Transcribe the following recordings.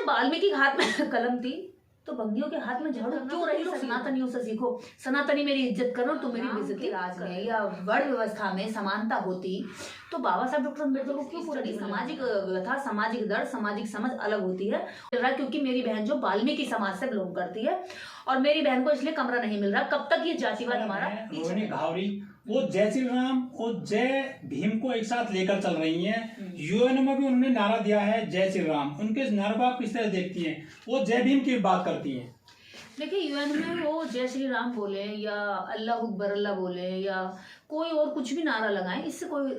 जब वाल्मीकि के हाथ में कलम थी तो बंगियों के हाथ में झाड़ू क्यों रही? लोग सनातनियों से सीखो, सनातनी मेरी इज्जत करो तो मेरी बेइज्जती। राज में या वर्ण व्यवस्था में समानता होती तो बाबा साहब डॉक्टर अम्बेडकर को क्यों पूरा सामाजिक व्यवस्था, सामाजिक दर्द, सामाजिक समझ अलग होती है। क्योंकि मेरी बहन जो वाल्मीकि समाज से बिलोंग करती है और मेरी बहन को इसलिए कमरा नहीं मिल रहा। कब तक ये जातिवाद हमारा? रोहिणी घावरी वो जय श्री राम और जय भीम को एक साथ लेकर चल रही हैं। यूएन में भी उन्होंने नारा दिया है जय श्री राम। उनके नारे को आप किस तरह देखती हैं? वो जय भीम की बात करती हैं। देखिए, यूएन में वो जय श्री राम बोले या अल्लाह अकबर अल्लाह बोले या कोई और कुछ भी नारा लगाएं, इससे कोई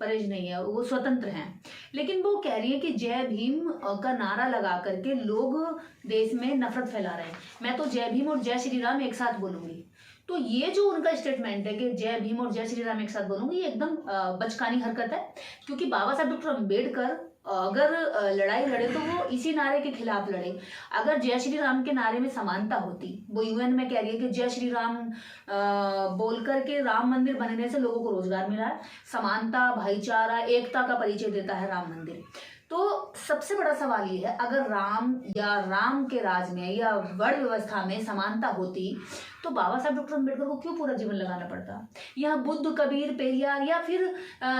परहेज नहीं है, वो स्वतंत्र हैं। लेकिन वो कह रही है कि जय भीम का नारा लगा करके लोग देश में नफरत फैला रहे हैं। मैं तो जय भीम और जय श्री राम एक साथ बोलूंगी। तो ये जो उनका स्टेटमेंट है कि जय भीम और जय श्री राम एक साथ बोलूंगी, ये एकदम बचकानी हरकत है। क्योंकि बाबा साहब डॉक्टर अम्बेडकर अगर लड़ाई लड़े तो वो इसी नारे के खिलाफ लड़े। अगर जय श्री राम के नारे में समानता होती, वो यूएन में कह रही है कि जय श्री राम बोल करके राम मंदिर बनने से लोगों को रोजगार मिला है, समानता, भाईचारा, एकता का परिचय देता है राम मंदिर। तो सबसे बड़ा सवाल ये है, अगर राम या राम के राज में या वर्ण व्यवस्था में समानता होती तो बाबा साहब डॉक्टर अम्बेडकर को क्यों पूरा जीवन लगाना पड़ता? यह बुद्ध, कबीर, पेरियार या फिर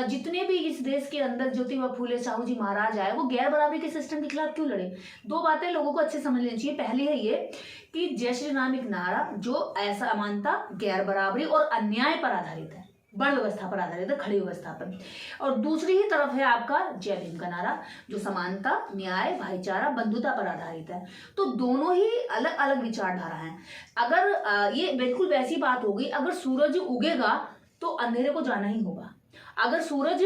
जितने भी इस देश के अंदर ज्योतिबा फूले, साहू जी महाराज आए, वो गैर बराबरी के सिस्टम के खिलाफ क्यों लड़े? दो बातें लोगों को अच्छे समझ लेनी चाहिए। पहली है ये कि जय श्री राम एक नारा जो असमानता, गैर बराबरी और अन्याय पर आधारित है, वर्ण व्यवस्था पर आधारित है, खड़ी व्यवस्था पर। और दूसरी ही तरफ है आपका जय भीम का नारा जो समानता, न्याय, भाईचारा, बंधुता पर आधारित है। तो दोनों ही अलग अलग विचारधारा हैं। अगर ये बिल्कुल वैसी बात होगी, अगर सूरज उगेगा तो अंधेरे को जाना ही होगा, अगर सूरज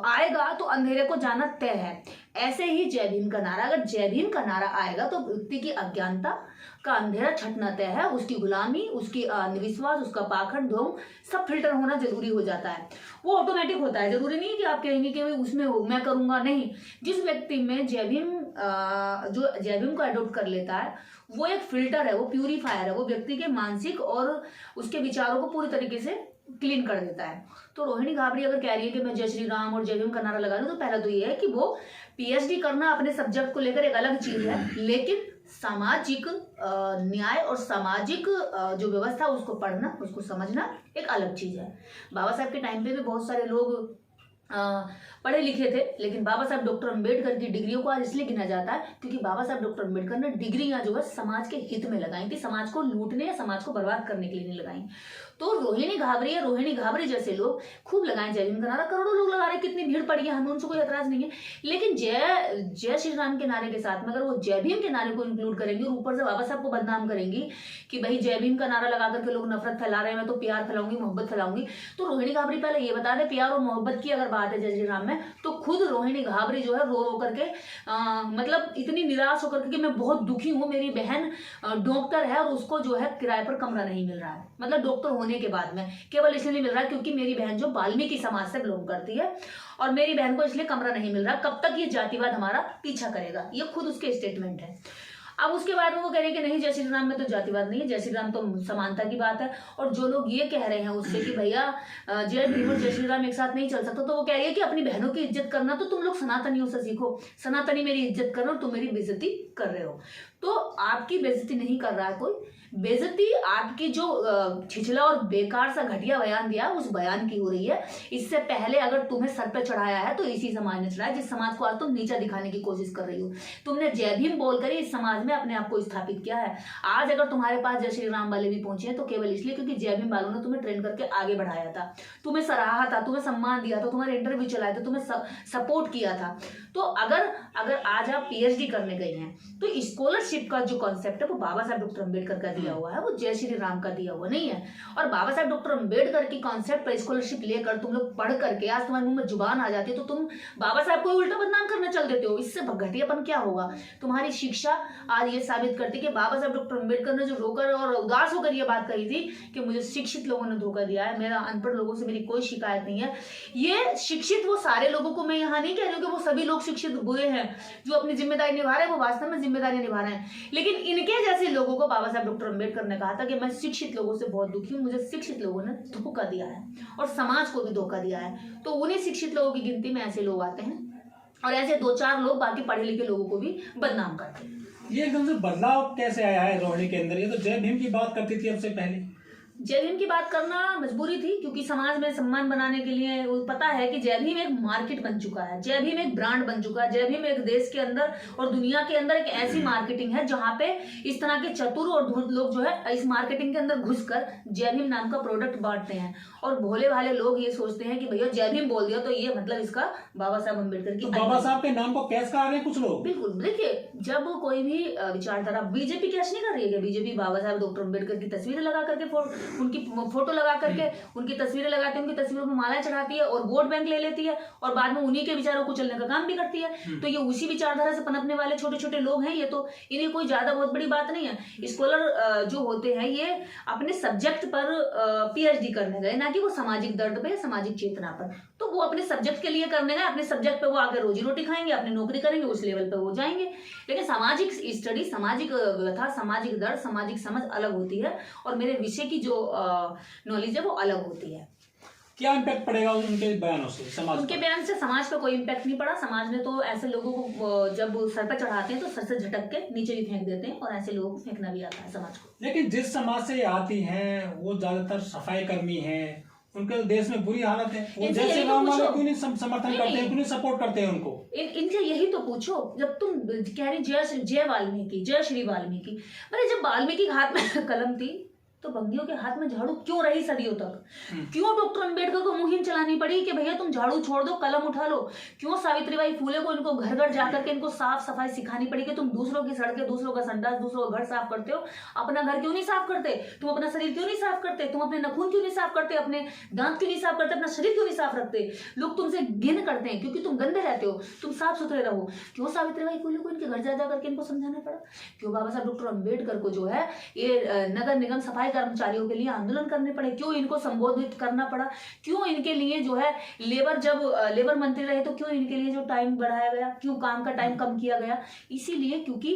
आएगा तो अंधेरे को जाना तय है। ऐसे ही जय भीम का नारा, अगर जय भीम का नारा आएगा तो व्यक्ति की अज्ञानता का अंधेरा छटना तय है, उसकी गुलामी, उसकी अंधविश्वास, उसका पाखंड, ढोंग सब फिल्टर होना जरूरी हो जाता है। वो ऑटोमेटिक होता है, जरूरी नहीं कि आप कहेंगे कि उसमें मैं करूंगा, नहीं। जिस व्यक्ति में जय भीम जो जय भीम को अडॉप्ट कर लेता है वो एक फिल्टर है, वो प्यूरीफायर है, वो व्यक्ति के मानसिक और उसके विचारों को पूरी तरीके से क्लीन कर देता है। तो रोहिणी घाबरी अगर कह रही है कि मैं जय श्री राम और जय भीम का नारा लगा दूं, तो पहला तो ये है कि वो पीएचडी करना अपने सब्जेक्ट को लेकर एक अलग चीज है, लेकिन सामाजिक न्याय और सामाजिक जो व्यवस्था उसको पढ़ना, उसको समझना एक अलग चीज है। बाबा साहब के टाइम पे भी बहुत सारे लोग पढ़े लिखे थे, लेकिन बाबा साहब डॉक्टर अम्बेडकर की डिग्रियों को आज इसलिए गिना जाता है क्योंकि बाबा साहब डॉक्टर अम्बेडकर ने डिग्रियां जो है समाज के हित में लगाई थी, समाज को लूटने या समाज को बर्बाद करने के लिए नहीं लगाई। तो रोहिणी घाबरी या रोहिणी घाबरी जैसे लोग खूब लगाए जय भीम का नारा, करोड़ों लोग लगा रहे हैं, कितनी भीड़ पड़ी है, हमें उनसे कोई एतराज नहीं है। लेकिन जय श्री राम के नारे के साथ में अगर वो जय भीम के नारे को इंक्लूड करेंगे और ऊपर से बाबा साहब को बदनाम करेंगी कि भाई जय भीम का नारा लगा करके लोग नफरत फैला रहे हैं, मैं तो प्यार फैलाऊंगी, मोहब्बत फैलाऊंगी, तो रोहिणी घाबरी पहले ये बता दे, प्यार और मोहब्बत की अगर बात है जय श्री राम में, तो खुद रोहिणी घाबरी जो है रो रो करके मतलब इतनी निराश होकर के मैं बहुत दुखी हूँ, मेरी बहन डॉक्टर है और उसको जो है किराए पर कमरा नहीं मिल रहा है, मतलब डॉक्टर होने के बाद में केवल इसलिए नहीं मिल रहा क्योंकि मेरी बहन जो वाल्मीकि समाज से बिलोंग करती है और मेरी बहन को इसलिए कमरा नहीं मिल रहा। कब तक ये जातिवाद हमारा पीछा करेगा? ये खुद उसके स्टेटमेंट है। अब उसके बाद में वो कह रहे हैं कि नहीं, जय श्री राम में तो जातिवाद नहीं है, जय श्री राम तो समानता की बात है। और जो लोग ये कह रहे हैं उससे कि भैया जय भीम और जय श्री राम एक साथ नहीं चल सकता, तो वो कह रही है कि अपनी बहनों की इज्जत करना तो तुम लोग सनातनियों से सीखो, सनातनी मेरी इज्जत कर रहे हो, तुम मेरी बेइज्जती कर रहे हो। तो आपकी बेइज्जती नहीं कर रहा है कोई, बेइज्जती आपकी जो छिछला और बेकार सा घटिया बयान दिया उस बयान की हो रही है। इससे पहले अगर तुम्हें सर पे चढ़ाया है तो इसी समाज ने चढ़ाया जिस समाज को आज तुम नीचा दिखाने की कोशिश कर रही हो। तुमने जय भीम बोलकर इस समाज में अपने आप को स्थापित किया है। आज अगर तुम्हारे पास जय श्री राम वाले भी पहुंचे हैं तो केवल इसलिए क्योंकि जय भीम वालों ने तुम्हें ट्रेन करके आगे बढ़ाया था, तुम्हें सराहा था, तुम्हें सम्मान दिया था, तुम्हारे इंटरव्यू चलाए थे, तुम्हें सपोर्ट किया था। तो अगर आज आप पीएचडी करने गए हैं तो स्कॉलरशिप का जो कॉन्सेप्ट है वो बाबा साहब डॉक्टर अम्बेडकर का दिया हुआ है, वो जय श्री राम का दिया हुआ नहीं है। और बाबा साहब डॉक्टर अम्बेडकर की कॉन्सेप्ट पर स्कॉलरशिप लेकर तुम लोग पढ़ करके आज तुम्हारे मुंह में जुबान आ जाती है तो तुम बाबा साहब को उल्टा बदनाम करने चल देते हो। इससे घटियापन क्या होगा? तुम्हारी शिक्षा आज ये साबित करती है कि बाबा साहब डॉक्टर अम्बेडकर ने जो रोकर और उदास होकर ये बात कही थी कि मुझे शिक्षित लोगों ने धोखा दिया है, मेरा अनपढ़ लोगों से मेरी कोई शिकायत नहीं है। ये शिक्षित वो सारे लोगों को मैं यहाँ नहीं कह रही हूँ कि वो सभी लोग शिक्षित बुरे हैं, जो अपनी जिम्मेदारी निभा रहे हैं वो वास्तव में जिम्मेदारी निभा रहे हैं, लेकिन इनके जैसे लोगों को बाबा साहब डॉक्टर अम्बेडकर ने कहा था कि मैं शिक्षित लोगों से बहुत दुखी हूँ, मुझे शिक्षित लोगों ने धोखा दिया है और समाज को भी धोखा दिया है। तो उन्हीं शिक्षित लोगों की गिनती में ऐसे लोग आते हैं और ऐसे 2-4 लोग बाकी पढ़े लिखे लोगों को भी बदनाम करते हैं। ये एकदम से बदलाव कैसे आया है रोहिणी के अंदर? ये तो जय भीम की बात करती थी अब से पहले। जय भीम की बात करना मजबूरी थी, क्योंकि समाज में सम्मान बनाने के लिए वो पता है कि जय भीम एक मार्केट बन चुका है, जय भीम एक ब्रांड बन चुका है, जय भीम एक देश के अंदर और दुनिया के अंदर एक ऐसी मार्केटिंग है जहां पे इस तरह के चतुर और धूर्त लोग जो है इस मार्केटिंग के अंदर घुसकर जय भीम नाम का प्रोडक्ट बांटते हैं। और भोले भाले लोग ये सोचते हैं कि भैया जय भीम बोल दिया तो ये मतलब इसका बाबा साहब अम्बेडकर की तो बाबा साहब के नाम को कैश करा रहे हैं कुछ लोग। बिल्कुल, देखिए जब कोई भी विचारधारा, बीजेपी कैश नहीं कर रही है, बीजेपी बाबा साहब डॉक्टर अम्बेडकर की तस्वीरें लगा करके उनकी फोटो लगा करके उनकी तस्वीरें लगाती है, उनकी तस्वीरों में मालाएं चढ़ाती है और वोट बैंक ले लेती है और बाद में उन्हीं के विचारों को चलने का काम भी करती है। तो ये उसी विचारधारा से पनपने वाले छोटे छोटे लोग हैं। ये तो इन्हें कोई ज्यादा बहुत बड़ी बात नहीं है। स्कॉलर जो होते हैं ये अपने सब्जेक्ट पर पीएचडी करने गए, ना कि वो सामाजिक दर्द पे, सामाजिक चेतना पर। तो वो अपने सब्जेक्ट के लिए करने गए, अपने सब्जेक्ट पे वो आकर रोजी रोटी खाएंगे, अपनी नौकरी करेंगे, उस लेवल पे वो जाएंगे। लेकिन सामाजिक स्टडी, सामाजिक व्यथा, सामाजिक दर्द, सामाजिक समझ अलग होती है और मेरे विषय की जो नॉलेज है वो अलग होती है। क्या इम्पैक्ट पड़ेगा उनके बयानों से समाज उनके पर? बयान से समाज पे कोई इम्पैक्ट नहीं पड़ा। समाज ने तो ऐसे लोगों को जब सर पे चढ़ाते हैं तो सर से झटक के नीचे भी फेंक देते हैं और ऐसे लोगों को फेंकना भी आता है समाज को। लेकिन जिस समाज से आती हैं वो ज्यादातर सफाई कर्मी हैं, उनके देश में बुरी हालत है। वो इनसे जय यही श्री तो राम वाले पूछो। क्यों नहीं समर्थन करते हैं, क्यों नहीं सपोर्ट करते हैं उनको? इनसे यही तो पूछो। जब तुम कह रही जय वाल्मीकि, जय श्री वाल्मीकि, अरे जब वाल्मीकि के हाथ में कलम थी तो बंदियों के हाथ में झाड़ू क्यों रही सदियों तक? क्यों डॉक्टर अंबेडकर को मुहिम चलानी पड़ी कि भैया तुम झाड़ू छोड़ दो, कलम उठा लो? क्यों सावित्रीबाई फूले को इनको घर घर जाकर के इनको साफ सफाई सिखानी पड़ी कि तुम दूसरों की सड़कें, दूसरों का संडास, दूसरों का घर साफ करते हो, अपना घर क्यों नहीं साफ करते? तुम अपना शरीर क्यों नहीं साफ करते? तुम अपने नाखून क्यों नहीं साफ करते? अपने दांत क्यों नहीं साफ करते? अपना शरीर क्यों नहीं साफ रखते? लोग तुमसे घिन करते हैं क्योंकि तुम गंदे रहते हो, तुम साफ सुथरे रहो। क्यों सावित्रीबाई फूले को इनके घर जा करके इनको समझाना पड़ा? क्यों बाबा साहब डॉक्टर अंबेडकर को जो है ये नगर निगम सफाई कर्मचारियों के लिए आंदोलन करने पड़े? क्यों इनको संबोधित करना पड़ा? क्यों इनके लिए जो है जब लेबर मंत्री रहे तो क्यों इनके लिए जो टाइम बढ़ाया गया, क्यों काम का टाइम कम किया गया? इसीलिए क्योंकि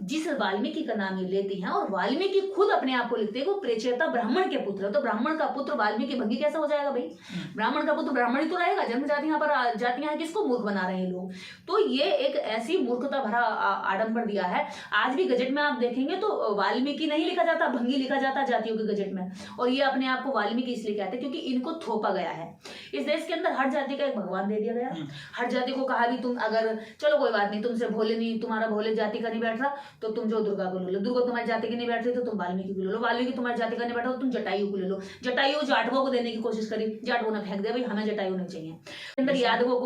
जिस वाल्मीकि का नाम ये लेती हैं और वाल्मीकि खुद अपने आप को लिखते हैं वो प्रेचेता ब्राह्मण के पुत्र है, तो ब्राह्मण का पुत्र वाल्मीकि भंगी कैसा हो जाएगा भाई? ब्राह्मण का पुत्र ब्राह्मण ही तो रहेगा। जन्म जातियां पर जातियां किसको मूर्ख बना रहे हैं लोग? तो ये एक ऐसी मूर्खता भरा आडंबर दिया है। आज भी गजट में आप देखेंगे तो वाल्मीकि नहीं लिखा जाता, भंगी लिखा जाता जातियों के गजट में। और ये अपने आप को वाल्मीकि इसलिए कहते हैं क्योंकि इनको थोपा गया है। इस देश के अंदर हर जाति का एक भगवान दे दिया गया। हर जाति को कहा भी तुम अगर चलो कोई बात नहीं, तुमसे भोले नहीं, तुम्हारा भोले जाति का नहीं बैठ रहा तो तुम जो दुर्गा को ले लो, दुर्गा तुम्हारी जाति की नहीं बैठ रही तो तुम वाल्मीकि को ले लो, वाल्मीकि तुम्हारी जाति का नहीं बैठा तो तुम जटायु को ले लो। जटायु जाटवों को देने की कोशिश करी, जाटवों ने फेंक दिया, भाई हमें जटायु नहीं चाहिए। अंदर यादवों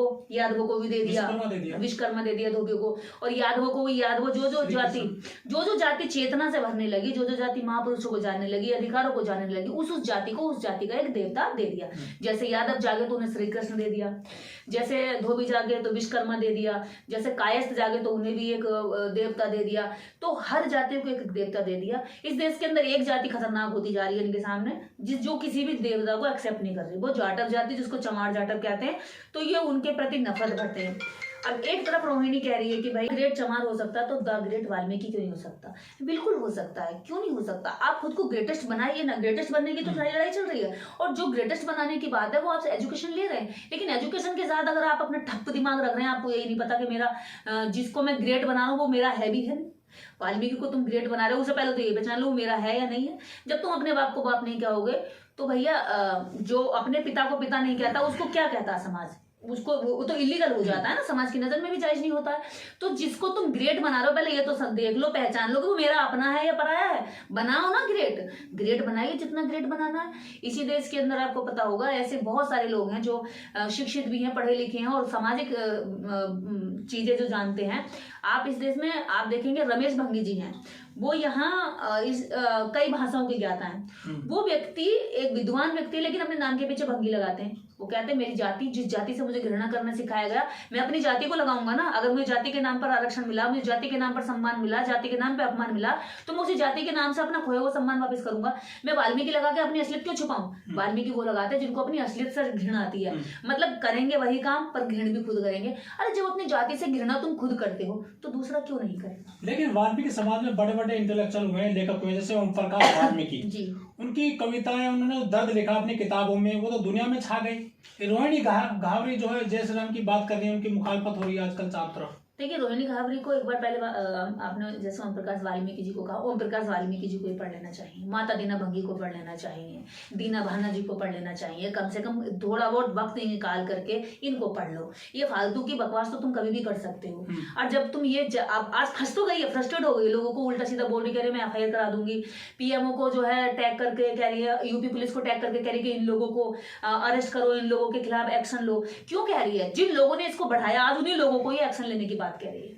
को भी दे दिया, विश्वकर्मा दे दिया धोबियों को। और यादवों को यादव जो जाति चेतना से भरने लगी, जो जाति महापुरुषों को जानने लगी, अधिकारों को जानने लगी, उस जाति को उस जाति का एक देवता दे दिया। जैसे यादव जागे तो उन्हें श्री कृष्ण दे दिया, जैसे धोबी जागे तो विश्वकर्मा दे दिया, जैसे कायस्थ जागे तो उन्हें भी एक देवता दे दिया। तो हर जाति को एक देवता दे दिया। इस देश के अंदर एक जाति खतरनाक होती जा रही है इनके सामने, जो किसी भी देवता को एक्सेप्ट नहीं कर रही, वो जाटव जाति, जिसको चमार जाटव कहते हैं। तो ये उनके प्रति नफरत करते हैं। अब एक तरफ रोहिणी कह रही है कि भाई ग्रेट चमार हो सकता तो द ग्रेट वाल्मीकि क्यों नहीं हो सकता? बिल्कुल हो सकता है, क्यों नहीं हो सकता? आप खुद को ग्रेटेस्ट बनाइए ना। ग्रेटेस्ट बनने की तो लड़ाई चल रही है और जो ग्रेटेस्ट बनाने की बात है वो आपसे एजुकेशन ले रहे हैं, लेकिन एजुकेशन के साथ अगर आप अपना ठप्प दिमाग रख रहे हैं, आपको यही नहीं पता कि मेरा जिसको मैं ग्रेट बना रहा हूँ वो मेरा है भी है नहीं। वाल्मीकि को तुम ग्रेट बना रहे हो, उससे पहले तो ये पहचान लो मेरा है या नहीं है। जब तुम अपने बाप को बाप नहीं कहोगे तो भैया जो अपने पिता को पिता नहीं कहता उसको क्या कहता समाज? उसको वो तो इलीगल हो जाता है ना, समाज की नजर में भी जायज नहीं होता है। तो जिसको तुम ग्रेट बना रहे हो पहले ये तो सब देख लो, पहचान लो कि वो मेरा अपना है या पराया है। बनाओ ना ग्रेट बनाइए जितना ग्रेट बनाना है। इसी देश के अंदर आपको पता होगा ऐसे बहुत सारे लोग हैं जो शिक्षित भी हैं, पढ़े लिखे हैं और सामाजिक चीजें जो जानते हैं। आप इस देश में आप देखेंगे रमेश भंगी जी हैं, वो यहाँ कई भाषाओं के ज्ञाता हैं। वो व्यक्ति एक विद्वान व्यक्ति है लेकिन अपने नाम के पीछे भंगी लगाते हैं। वो कहते हैं मेरी जाति, जिस जाति से मुझे घृणा करना सिखाया गया, मैं अपनी जाति को लगाऊंगा ना। अगर मुझे जाति के नाम पर आरक्षण मिला, मुझे जाति के नाम पर सम्मान मिला, जाति के नाम पर अपमान मिला, तो मैं उसी जाति के नाम से अपना खोया हुआ सम्मान वापस करूंगा। मैं वाल्मीकि लगा के अपनी असलियत क्यों छुपाऊं? वाल्मीकि वो लगाते हैं जिनको अपनी असलियत से घृणा आती है, मतलब करेंगे वही काम पर घृण भी खुद करेंगे। अरे जब अपनी जाति से घृणा तुम खुद करते हो तो दूसरा क्यों नहीं करेगा? लेकिन वाल्मीकि समाज में बड़े बड़े इंटेलेक्चुअल हुए हैं, लेखक हुए, जैसे ओम प्रकाश वाल्मीकि जी। उनकी कविताएं, उन्होंने दर्द लिखा अपनी किताबों में, वो तो दुनिया में छा गई। रोहिणी घावरी जो है जय श्री राम की बात कर रही है, उनकी मुखालफत हो रही है आजकल चारों तरफ। देखिए, रोहिणी घावरी को एक बार पहले आपने जैसे ओम प्रकाश वाल्मीकि जी को कहा, ओम प्रकाश वाल्मीकि जी को ही पढ़ लेना चाहिए, माता दीना भंगी को पढ़ लेना चाहिए, दीना भाना जी को पढ़ लेना चाहिए, कम से कम थोड़ा बहुत वक्त निकाल करके इनको पढ़ लो। ये फालतू की बकवास तो तुम कभी भी कर सकते हो। और जब तुम ये आज फंस तो गई है, फ्रस्ट्रेट हो गई, लोगों को उल्टा सीधा बोल रही, कह रही मैं FIR करा दूंगी, पीएमओ को जो है टैग करके कह रही है, यूपी पुलिस को टैग करके कह रही है कि इन लोगों को अरेस्ट करो, इन लोगों के खिलाफ एक्शन लो। क्यों कह रही है? जिन लोगों ने इसको बढ़ाया आज उन्हीं लोगों को ये एक्शन लेने की बात कह रही है।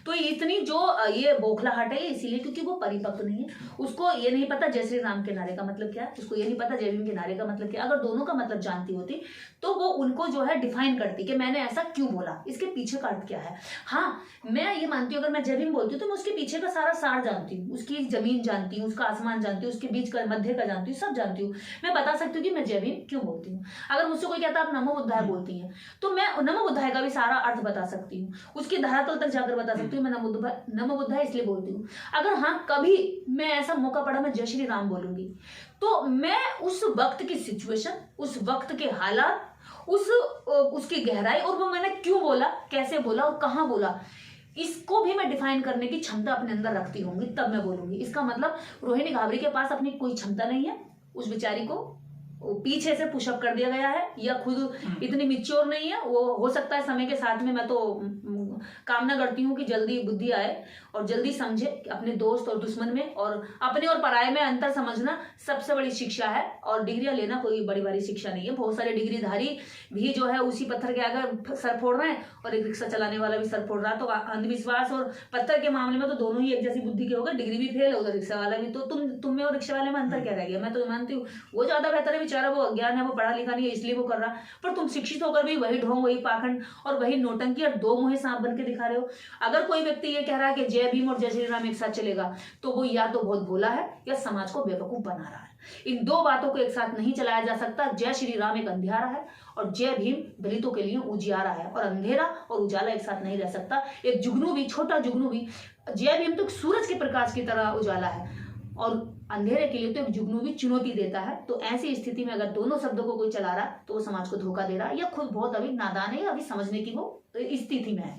तो इतनी जो ये बौखलाहट है इसीलिए क्योंकि वो परिपक्व नहीं है। उसको ये नहीं पता जय श्री राम के नारे का मतलब क्या है, उसको ये नहीं पता जय भीम के नारे का मतलब क्या है। अगर दोनों का मतलब जानती होती तो वो उनको जो है डिफाइन करती कि मैंने ऐसा क्यों बोला, इसके पीछे का अर्थ क्या है। हाँ, मैं ये मानती हूँ अगर मैं जय भीम बोलती हूँ तो मैं उसके पीछे का सारा सार जानती हूँ, उसकी जमीन जानती हूँ, उसका आसमान जानती हूँ, उसके बीच का मध्य का जानती हूँ, सब जानती हूँ। मैं बता सकती हूँ कि मैं जय भीम क्यों बोलती हूँ। अगर मुझसे कोई कहता आप नमो बुद्धाय बोलती हैं तो मैं नमो बुद्धाय का भी सारा अर्थ बता सकती हूँ, उसकी धरातल तक जाकर बता सकती हूँ मैं नमो बुद्धाय इसलिए बोलती हूँ। अगर हाँ कभी मैं ऐसा मौका पड़ा मैं जय श्री राम बोलूंगी तो मैं उस वक्त की सिचुएशन, उस वक्त के हालात, उसकी गहराई और वो मैंने क्यों बोला, कैसे बोला और कहाँ बोला, इसको भी मैं डिफाइन करने की क्षमता अपने अंदर रखती होंगी, तब मैं बोलूंगी। इसका मतलब रोहिणी घावरी के पास अपनी कोई क्षमता नहीं है, उस बेचारी को पीछे से पुशअप कर दिया गया है, या खुद इतनी मिच्योर नहीं है। वो हो सकता है समय के साथ में, मैं तो कामना करती हूँ कि जल्दी बुद्धि आए और जल्दी समझे अपने दोस्त और दुश्मन में, और अपने और पराये में अंतर समझना सबसे बड़ी शिक्षा है। और डिग्रियां लेना कोई बड़ी बड़ी शिक्षा नहीं है। बहुत सारे डिग्रीधारी भी जो है उसी पत्थर के आगे सर फोड़ रहे हैं, और एक रिक्शा चलाने वाला भी सर फोड़ रहा है। तो अंधविश्वास और पत्थर के मामले में तो दोनों ही एक जैसी बुद्धि के हो गए, डिग्री भी फेल है उधर रिक्शा वाला भी। तो तुम में और रिक्शा वाले में अंतर क्या रह गया? मैं तो मानती हूँ वो ज्यादा बेहतर है, बेचारा वो अज्ञान है, वो पढ़ा लिखा नहीं है इसलिए वो कर रहा। पर तुम शिक्षित होकर भी वही ढोंग, वही पाखंड और वही नोटंकी और दो मुहे सांप बन के दिखा रहे हो। अगर कोई व्यक्ति ये कह रहा है कि जय भीम और जय श्री राम एक साथ चलेगा तो वो या तो बहुत भोला है या समाज को बेवकूफ बना रहा है। इन दो बातों को एक साथ नहीं चलाया जा सकता। जय श्री राम एक अंधियारा है और जय भीम दलितों के लिए उजियारा है, और अंधेरा और उजाला एक साथ नहीं रह सकता। एक जुगनू भी, छोटा जुगनू भी, जय भीम तो सूरज के प्रकाश की तरह उजाला है और अंधेरे के लिए तो एक जुगनू भी चुनौती देता है। तो ऐसी स्थिति में अगर दोनों शब्दों को कोई चला रहा है तो वो समाज को धोखा दे रहा है, या खुद बहुत अभी नादान है, अभी समझने की वो स्थिति में है।